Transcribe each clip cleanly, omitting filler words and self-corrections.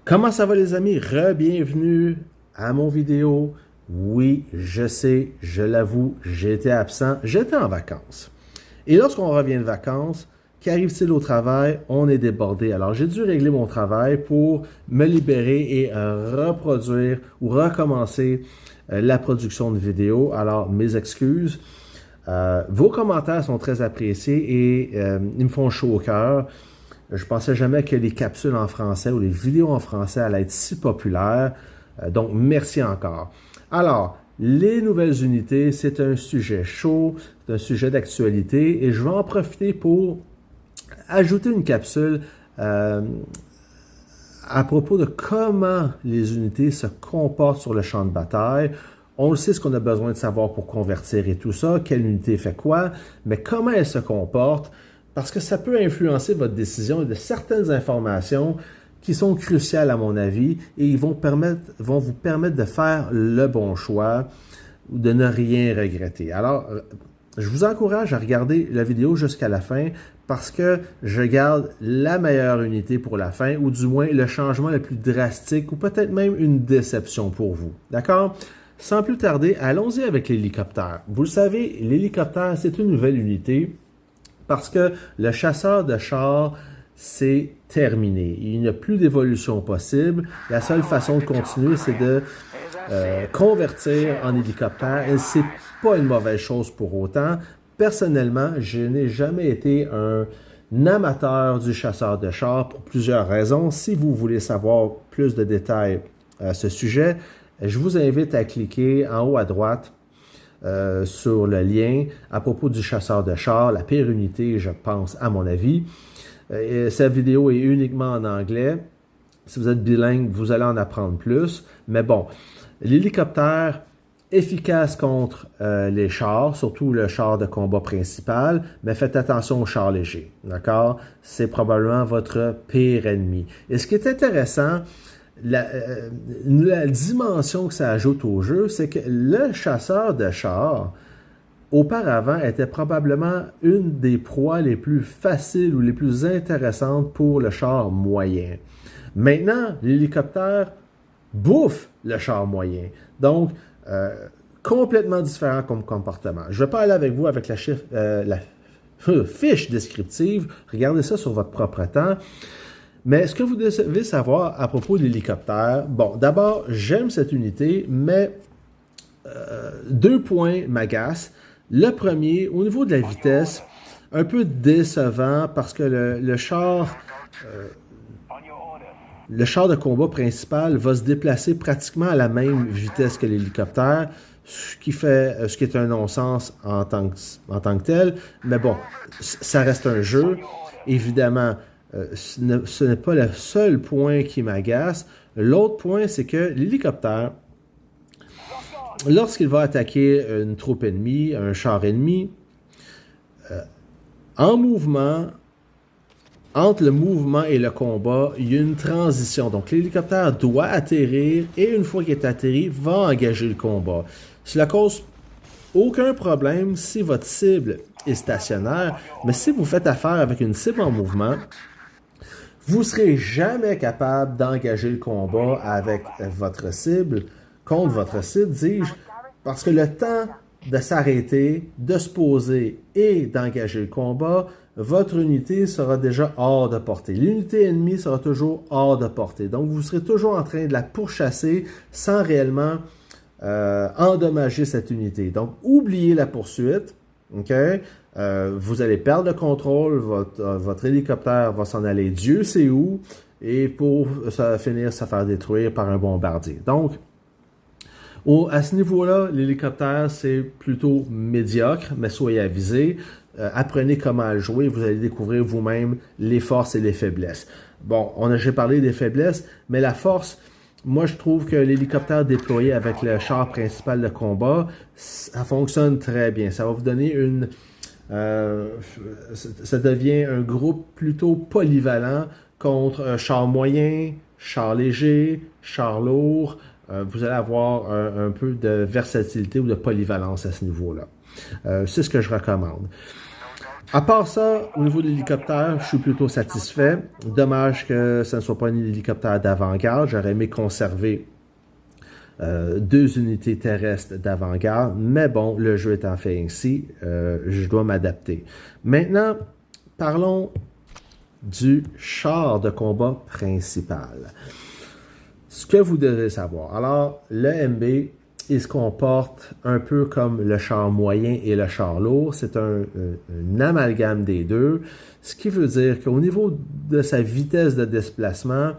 Comment ça va les amis? Re-bienvenue à mon vidéo. Oui, je sais, je l'avoue, j'ai été absent, j'étais en vacances. Et lorsqu'on revient de vacances, qu'arrive-t-il au travail? On est débordé. Alors j'ai dû régler mon travail pour me libérer et reproduire ou recommencer la production de vidéos. Alors mes excuses. Vos commentaires sont très appréciés et ils me font chaud au cœur. Je pensais jamais que les capsules en français ou les vidéos en français allaient être si populaires. Donc, merci encore. Alors, les nouvelles unités, c'est un sujet chaud, c'est un sujet d'actualité et je vais en profiter pour ajouter une capsule à propos de comment les unités se comportent sur le champ de bataille. On le sait ce qu'on a besoin de savoir pour convertir et tout ça, quelle unité fait quoi, mais comment elle se comporte, parce que ça peut influencer votre décision et de certaines informations qui sont cruciales à mon avis et ils vont vous permettre de faire le bon choix ou de ne rien regretter. Alors, je vous encourage à regarder la vidéo jusqu'à la fin parce que je garde la meilleure unité pour la fin ou du moins le changement le plus drastique ou peut-être même une déception pour vous. D'accord? Sans plus tarder, allons-y avec l'hélicoptère. Vous le savez, l'hélicoptère, c'est une nouvelle unité parce que le chasseur de chars, c'est terminé. Il n'y a plus d'évolution possible. La seule façon de continuer, c'est de convertir en hélicoptère. Et c'est pas une mauvaise chose pour autant. Personnellement, je n'ai jamais été un amateur du chasseur de chars pour plusieurs raisons. Si vous voulez savoir plus de détails à ce sujet, je vous invite à cliquer en haut à droite sur le lien à propos du chasseur de chars, la pire unité, je pense, à mon avis. Cette vidéo est uniquement en anglais. Si vous êtes bilingue, vous allez en apprendre plus. Mais bon, l'hélicoptère efficace contre les chars, surtout le char de combat principal, mais faites attention aux chars légers, d'accord? C'est probablement votre pire ennemi. Et ce qui est intéressant, la dimension que ça ajoute au jeu, c'est que le chasseur de chars, auparavant, était probablement une des proies les plus faciles ou les plus intéressantes pour le char moyen. Maintenant, l'hélicoptère bouffe le char moyen. Donc, complètement différent comme comportement. Je ne vais pas aller avec vous avec la fiche descriptive. Regardez ça sur votre propre temps. Mais ce que vous devez savoir à propos de l'hélicoptère, bon, d'abord, j'aime cette unité, mais deux points m'agacent. Le premier, au niveau de la vitesse, un peu décevant parce que le char de combat principal va se déplacer pratiquement à la même vitesse que l'hélicoptère, ce qui est un non-sens en tant que tel. Mais bon, ça reste un jeu. Évidemment, ce n'est pas le seul point qui m'agace. L'autre point, c'est que l'hélicoptère, lorsqu'il va attaquer une troupe ennemie, un char ennemi, en mouvement, entre le mouvement et le combat, il y a une transition. Donc, l'hélicoptère doit atterrir et une fois qu'il est atterri, va engager le combat. Cela cause aucun problème si votre cible est stationnaire, mais si vous faites affaire avec une cible en mouvement, vous ne serez jamais capable d'engager le combat avec votre cible, contre votre cible, dis-je, parce que le temps de s'arrêter, de se poser et d'engager le combat, votre unité sera déjà hors de portée. L'unité ennemie sera toujours hors de portée. Donc, vous serez toujours en train de la pourchasser sans réellement endommager cette unité. Donc, oubliez la poursuite. OK? Vous allez perdre le contrôle, votre hélicoptère va s'en aller Dieu sait où, et pour finir se faire détruire par un bombardier. Donc, à ce niveau-là, l'hélicoptère, c'est plutôt médiocre, mais soyez avisés. Apprenez comment le jouer, vous allez découvrir vous-même les forces et les faiblesses. Bon, j'ai parlé des faiblesses, mais la force, moi je trouve que l'hélicoptère déployé avec le char principal de combat, ça fonctionne très bien. Ça va vous donner ça devient un groupe plutôt polyvalent contre char moyen, char léger, char lourd. Vous allez avoir un peu de versatilité ou de polyvalence à ce niveau-là. C'est ce que je recommande. À part ça, au niveau de l'hélicoptère, je suis plutôt satisfait. Dommage que ce ne soit pas un hélicoptère d'avant-garde. J'aurais aimé conserver 2 unités terrestres d'avant-garde, mais bon, le jeu étant fait ainsi, je dois m'adapter. Maintenant, parlons du char de combat principal. Ce que vous devez savoir. Alors, le MB, il se comporte un peu comme le char moyen et le char lourd. C'est un amalgame des deux, ce qui veut dire qu'au niveau de sa vitesse de déplacement,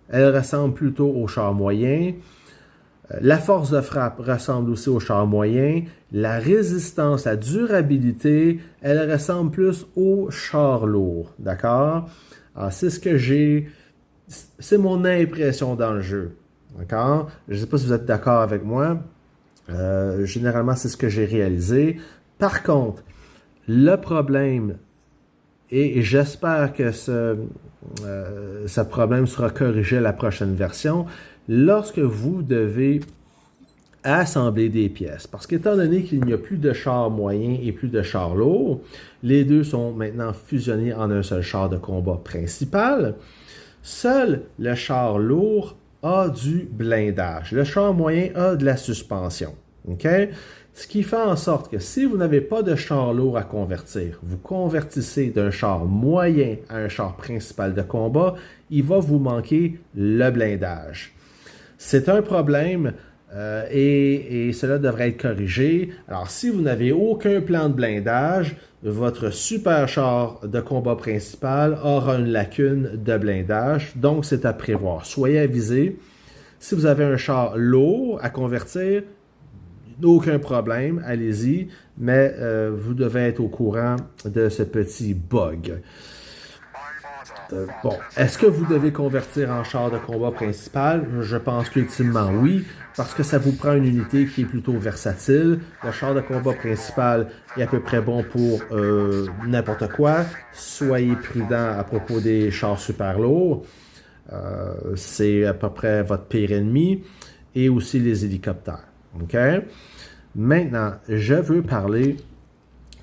elle ressemble plutôt au char moyen. La force de frappe ressemble aussi au char moyen. La résistance, la durabilité, elle ressemble plus au char lourd. D'accord? Alors, c'est ce que j'ai. C'est mon impression dans le jeu. D'accord? Je ne sais pas si vous êtes d'accord avec moi. Généralement, c'est ce que j'ai réalisé. Par contre, le problème, et j'espère que ce problème sera corrigé à la prochaine version, lorsque vous devez assembler des pièces. Parce qu'étant donné qu'il n'y a plus de char moyen et plus de char lourd, les deux sont maintenant fusionnés en un seul char de combat principal. Seul le char lourd a du blindage. Le char moyen a de la suspension. Okay? Ce qui fait en sorte que si vous n'avez pas de char lourd à convertir, vous convertissez d'un char moyen à un char principal de combat, il va vous manquer le blindage. C'est un problème et cela devrait être corrigé. Alors, si vous n'avez aucun plan de blindage, votre super char de combat principal aura une lacune de blindage, donc c'est à prévoir. Soyez avisés. Si vous avez un char lourd à convertir, aucun problème, allez-y, mais vous devez être au courant de ce petit bug. Bon, est-ce que vous devez convertir en char de combat principal? Je pense qu'ultimement oui, parce que ça vous prend une unité qui est plutôt versatile. Le char de combat principal est à peu près bon pour n'importe quoi. Soyez prudent à propos des chars super lourds. C'est à peu près votre pire ennemi. Et aussi les hélicoptères. OK? Maintenant, je veux parler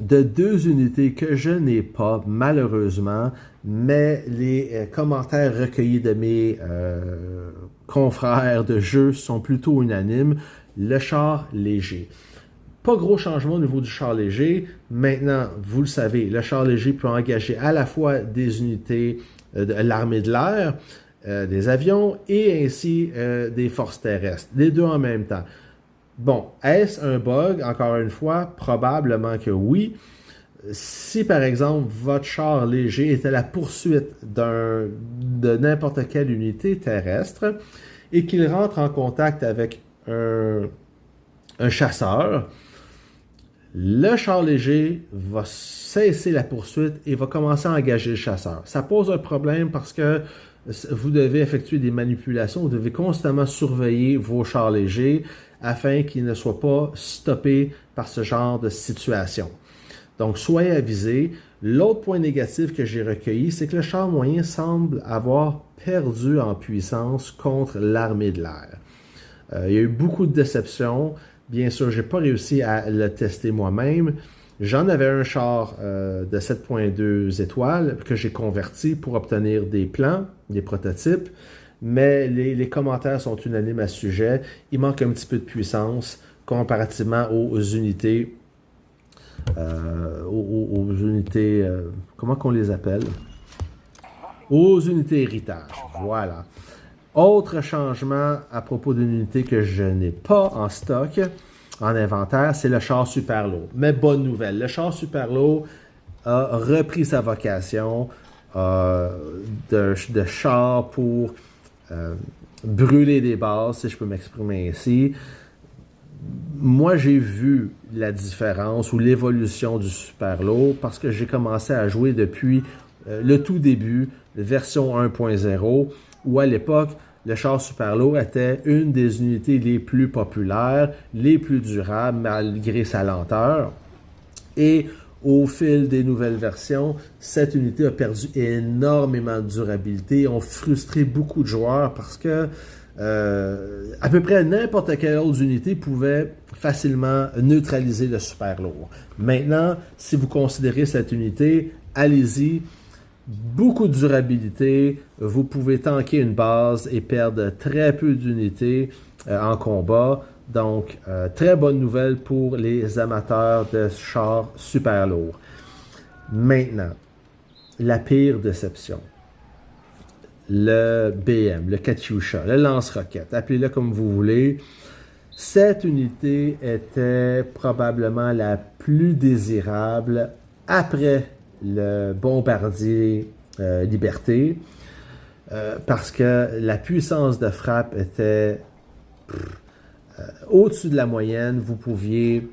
de 2 unités que je n'ai pas, malheureusement, mais les commentaires recueillis de mes confrères de jeu sont plutôt unanimes. Le char léger. Pas gros changement au niveau du char léger. Maintenant, vous le savez, le char léger peut engager à la fois des unités de l'armée de l'air, des avions et ainsi des forces terrestres. Les deux en même temps. Bon, est-ce un bug? Encore une fois, probablement que oui. Si, par exemple, votre char léger est à la poursuite de n'importe quelle unité terrestre et qu'il rentre en contact avec un chasseur, le char léger va cesser la poursuite et va commencer à engager le chasseur. Ça pose un problème parce que vous devez effectuer des manipulations, vous devez constamment surveiller vos chars légers afin qu'ils ne soient pas stoppés par ce genre de situation. Donc, soyez avisés. L'autre point négatif que j'ai recueilli, c'est que le char moyen semble avoir perdu en puissance contre l'armée de l'air. Il y a eu beaucoup de déceptions. Bien sûr, je n'ai pas réussi à le tester moi-même. J'en avais un char de 7.2 étoiles que j'ai converti pour obtenir des plans, des prototypes, mais les commentaires sont unanimes à ce sujet. Il manque un petit peu de puissance comparativement aux unités, comment qu'on les appelle? Aux unités héritage, voilà. Autre changement à propos d'une unité que je n'ai pas en stock, en inventaire, c'est le char super lourd. Mais bonne nouvelle, le char super lourd a repris sa vocation de char pour brûler des bases, si je peux m'exprimer ainsi. Moi, j'ai vu la différence ou l'évolution du super lourd parce que j'ai commencé à jouer depuis le tout début, version 1.0, où à l'époque, le char super lourd était une des unités les plus populaires, les plus durables, malgré sa lenteur. Et au fil des nouvelles versions, cette unité a perdu énormément de durabilité, ont frustré beaucoup de joueurs parce que à peu près n'importe quelle autre unité pouvait facilement neutraliser le super lourd. Maintenant, si vous considérez cette unité, allez-y. Beaucoup de durabilité, vous pouvez tanker une base et perdre très peu d'unités en combat. Donc, très bonne nouvelle pour les amateurs de chars super lourds. Maintenant, la pire déception. Le BM, le Katyusha, le lance-roquette, appelez-le comme vous voulez. Cette unité était probablement la plus désirable après le bombardier Liberté, parce que la puissance de frappe était au-dessus de la moyenne. Vous pouviez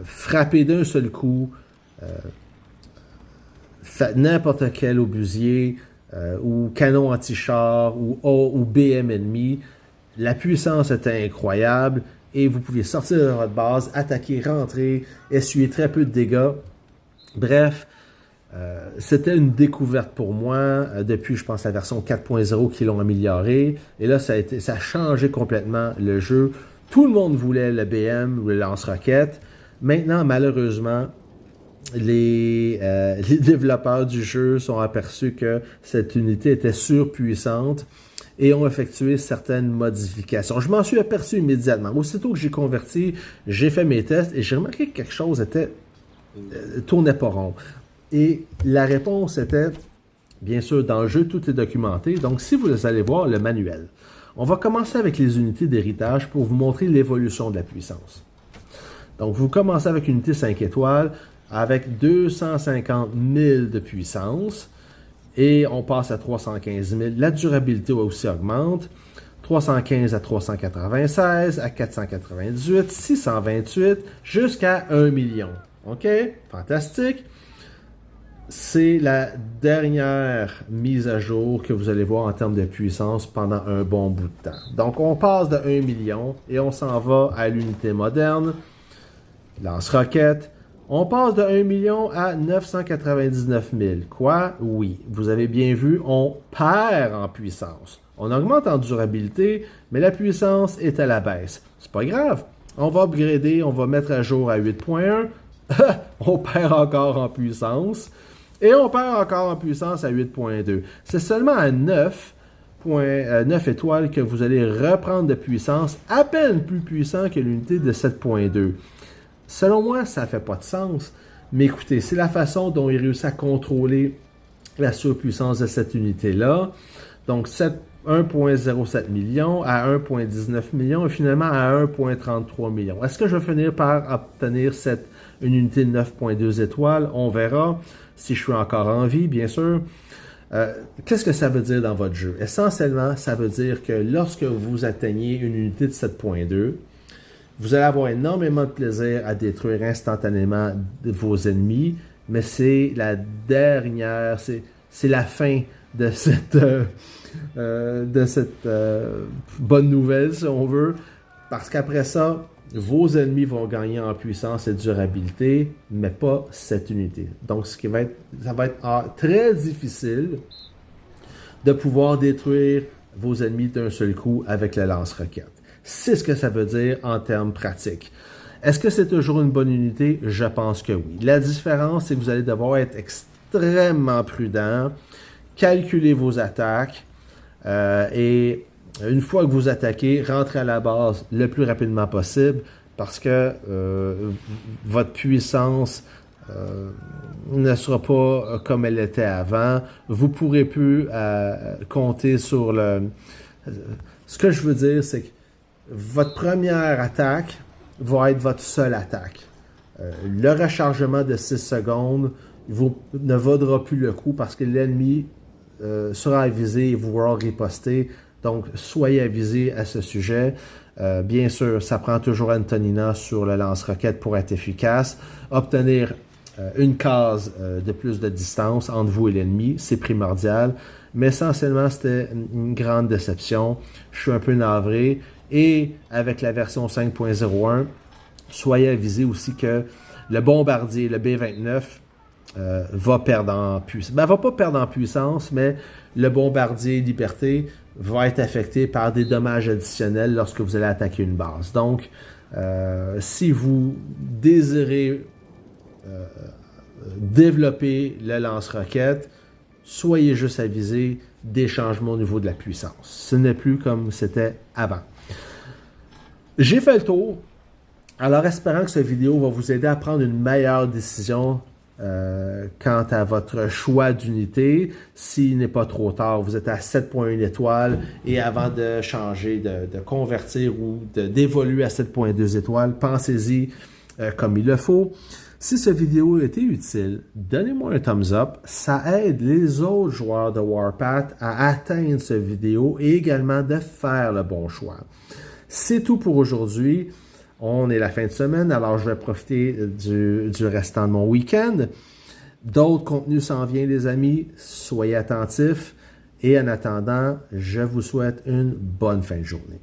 frapper d'un seul coup n'importe quel obusier ou canon anti-char ou BM ennemi. La puissance était incroyable et vous pouviez sortir de votre base, attaquer, rentrer, essuyer très peu de dégâts. Bref, c'était une découverte pour moi depuis, je pense, la version 4.0 qui l'ont amélioré. Et là, ça a changé complètement le jeu. Tout le monde voulait le BM ou le lance-roquette. Maintenant, malheureusement, les développeurs du jeu sont aperçus que cette unité était surpuissante et ont effectué certaines modifications. Je m'en suis aperçu immédiatement. Aussitôt que j'ai converti, j'ai fait mes tests et j'ai remarqué que quelque chose tournait pas rond. Et la réponse était, bien sûr, dans le jeu, tout est documenté. Donc, si vous allez voir le manuel, on va commencer avec les unités d'héritage pour vous montrer l'évolution de la puissance. Donc, vous commencez avec une unité 5 étoiles avec 250 000 de puissance et on passe à 315 000. La durabilité aussi augmente. 315 à 396, à 498, 628, jusqu'à 1 million. OK? Fantastique. C'est la dernière mise à jour que vous allez voir en termes de puissance pendant un bon bout de temps. Donc, on passe de 1 million et on s'en va à l'unité moderne. Lance-roquette. On passe de 1 million à 999 000. Quoi? Oui, vous avez bien vu, on perd en puissance. On augmente en durabilité, mais la puissance est à la baisse. C'est pas grave. On va upgrader, on va mettre à jour à 8.1. On perd encore en puissance. Et on perd encore en puissance à 8.2. C'est seulement à 9 étoiles que vous allez reprendre de puissance, à peine plus puissant que l'unité de 7.2. Selon moi, ça ne fait pas de sens. Mais écoutez, c'est la façon dont il réussit à contrôler la surpuissance de cette unité-là. Donc, 1.07 million à 1.19 million et finalement à 1.33 million. Est-ce que je vais finir par obtenir une unité de 9.2 étoiles? On verra si je suis encore en vie, bien sûr. Qu'est-ce que ça veut dire dans votre jeu? Essentiellement, ça veut dire que lorsque vous atteignez une unité de 7.2, vous allez avoir énormément de plaisir à détruire instantanément vos ennemis, mais c'est la dernière, c'est la fin de cette bonne nouvelle, si on veut, parce qu'après ça, vos ennemis vont gagner en puissance et durabilité, mais pas cette unité. Donc, ça va être très difficile de pouvoir détruire vos ennemis d'un seul coup avec le lance-roquette. C'est ce que ça veut dire en termes pratiques. Est-ce que c'est toujours une bonne unité? Je pense que oui. La différence, c'est que vous allez devoir être extrêmement prudent, calculer vos attaques et une fois que vous attaquez, rentrez à la base le plus rapidement possible parce que votre puissance ne sera pas comme elle était avant. Vous ne pourrez plus compter sur le... Ce que je veux dire, c'est que votre première attaque va être votre seule attaque. Le rechargement de 6 secondes ne vaudra plus le coup parce que l'ennemi sera avisé et vouloir riposter. Donc, soyez avisés à ce sujet. Bien sûr, ça prend toujours Antonina sur le lance-roquette pour être efficace. Obtenir une case de plus de distance entre vous et l'ennemi, c'est primordial. Mais essentiellement, c'était une grande déception. Je suis un peu navré. Et avec la version 5.01, soyez avisés aussi que le bombardier, le B-29, va perdre en puissance. Ben, va pas perdre en puissance, mais le bombardier Liberté va être affecté par des dommages additionnels lorsque vous allez attaquer une base. Donc, si vous désirez développer le lance-roquette, soyez juste avisé des changements au niveau de la puissance. Ce n'est plus comme c'était avant. J'ai fait le tour. Alors, espérant que cette vidéo va vous aider à prendre une meilleure décision quant à votre choix d'unité. S'il n'est pas trop tard, vous êtes à 7.1 étoiles et avant de changer, de convertir ou d'évoluer à 7.2 étoiles, pensez-y comme il le faut. Si cette vidéo a été utile, donnez-moi un thumbs up. Ça aide les autres joueurs de Warpath à atteindre cette vidéo et également de faire le bon choix. C'est tout pour aujourd'hui. On est la fin de semaine, alors je vais profiter du restant de mon week-end. D'autres contenus s'en viennent, les amis. Soyez attentifs. Et en attendant, je vous souhaite une bonne fin de journée.